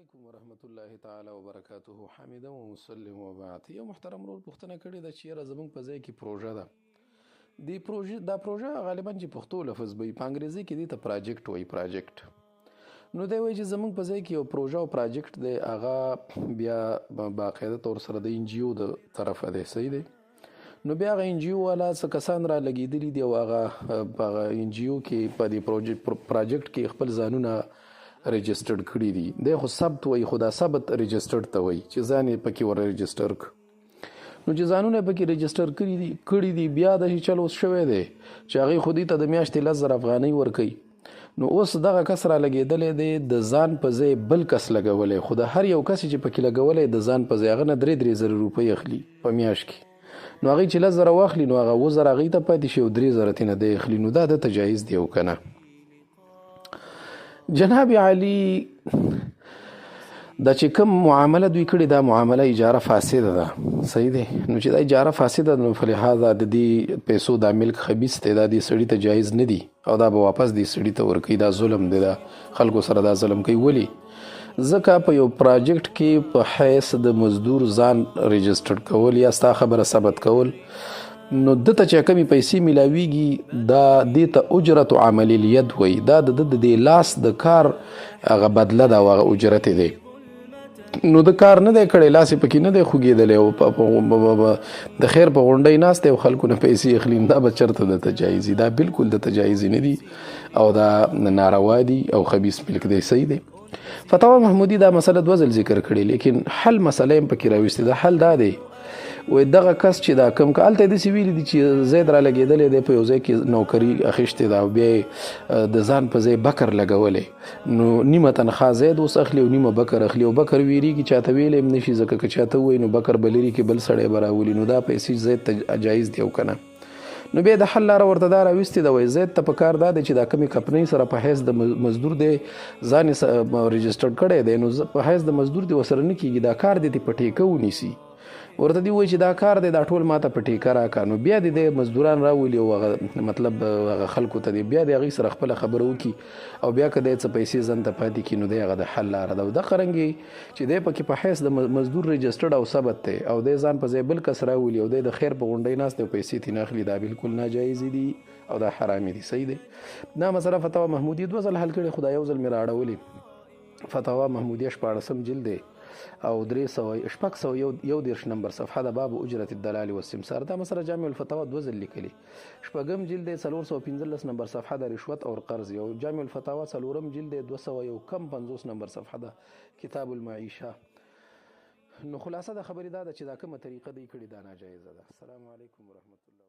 علیکم ورحمت الله تعالی وبرکاته. حامد و مسلم و بعد. یو محترم رول پوښتنه کړې ده چې یاره زمونږ په ځای کې پروژه ده. دا پروژه غالبا چې پښتو لفظ به په انګریزي کې دې ته پراجیکټ وایي. پراجیکټ نو دی وایي چې زمونږ په ځای کې یو پروژه او پراجیکټ دی، هغه بیا باقاعده طور سره د NGO د طرفه دی. صحیح دی. نو بیا هغه NGO والا څه کسان را لګېدلي دي او هغه په هغه NGO کې په دې پراجیکټ کې خپل ځانونه رجسټرډ کړي دي. دی خو ثبت وایي، خو دا ثبت رجسټرډ ته وایي چې ځان یې پکې ور رجسټر کړ. نو چې ځانونه پکې رجسټر کړي دي بیا داسې چل اوس شوی دی چې هغې خو دې ته د میاشتې 10,000 افغانۍ ورکوي. نو اوس دغه کس را لګېدلی دی د ځان په ځای بل کس لګولی، خو د هر یو کس چې پکې لګولی د ځان په ځای هغه نه 3,000 روپۍ اخلي په میاشت کې. نو هغې چې 10,000 واخلي نو هغه 7,000 هغې ته پاتې شي او 3,000 ترې نه دی اخلي. نو دا دته جایز دی او که نه؟ جناب عالی دا چې کوم معامله دوی کړې دا معامله اجاره فاسده ده. صحیح دی. نو چې دا اجاره فاسده ده نو فلهذا د دې پیسو دا ملک خبیث دی، دا دې سړي ته جایز نه دي او دا به واپس دې سړي ته ورکوي. دا ظلم دی، دا خلکو سره دا ظلم کوي. ولې؟ ځکه په یو پراجیکټ کې په حیث د مزدور ځان رجسټر کول یا ستا خبره ثبت کول، نو دته چې کمی پیسې ملاویږي دا دې ته اجرت عمل الید وایي. دا د دې لاس د کار هغه بدله ده او هغه اجرت دی. نو د کار نه دی کړی، لاس یې پکې نه دی خوږېدلی او د خیر په غونډۍ ناست دی او خلکو نه پیسې اخلي. دا به چېرته دته جایز دي؟ دا بالکل دته جایز نه دي او دا ناروا دي او خبیث ملک دی. صحیح دی. فتاوا محمودي دا مسله 2 ځل ذکر کړي، لیکن حل مسله یې پکې راوستې ده. حل دا دی وایي دغه کس چې دا کوم که هلته یې داسې ویلي دي چې زید را لګېدلی دی په یو ځای کې نوکري اخیستې ده او بیا یې د ځان په ځای بکر لګولی، نو نیمه تنخوا زید اوس اخلي او نیمه بکر اخلي. او بکر ویریږي چاته ویلی هم نشي، ځکه که چاته ووایي نو بکر به لرې کې بل سړی به راولي. نو دا پیسې زید ته جایز دی او که نه؟ نو بیا د حل لاره ورته دا راوستې ده. وایي زید ته په کار دا دی چې دا کمې کمپنۍ سره په حیث د مزدور دی ځان یې رجسټرډ کړی دی، نو په حیث د مزدور دی ورسره نه کېږي، دا کار دی په ټیکه ونیسي. ورته دی وایي چې دا کار دی دا ټول ماته په ټیکه راکړه. نو بیا د مزدوران راولي او هغه مطلب هغه خلکو ته دی بیا د هغې سره خپله خبره وکړي او بیا که دی څه پیسې ځان ته پاتې کړي نو دی هغه د حل لاره ده. او دغه رنګې چې دی پکې په حیث د مزدور رجسټرډ او ثبت دی او دی ځان په ځای بل کس راولي او دی د خیر په غونډۍ ناست دی او پیسې ترې نه اخلي، دا بالکل ناجایز دي او دا حرامې دي. صحیح دی. دا مسله فتاوا محمودي 2 ځل حل کړې، خو دا یو ځل مې رااړولې. فتاوا محمودیه 14 جلد دی او 341 نمبر صفحه د باب اجرت الدلال والسمسار. دا مسله جامع الفتاوا 2 ځل لیکلي. 4 جلد 415 نمبر صفحه د رشوت او قرض، او جامع الفتاوا 4 جلد 251 نمبر صفحه د کتاب المعیشه. نو خلاصه د خبرې دا ده چې دا کومه طریقه دی کړې دا ناجایزه ده. السلام علیکم ورحمت الله.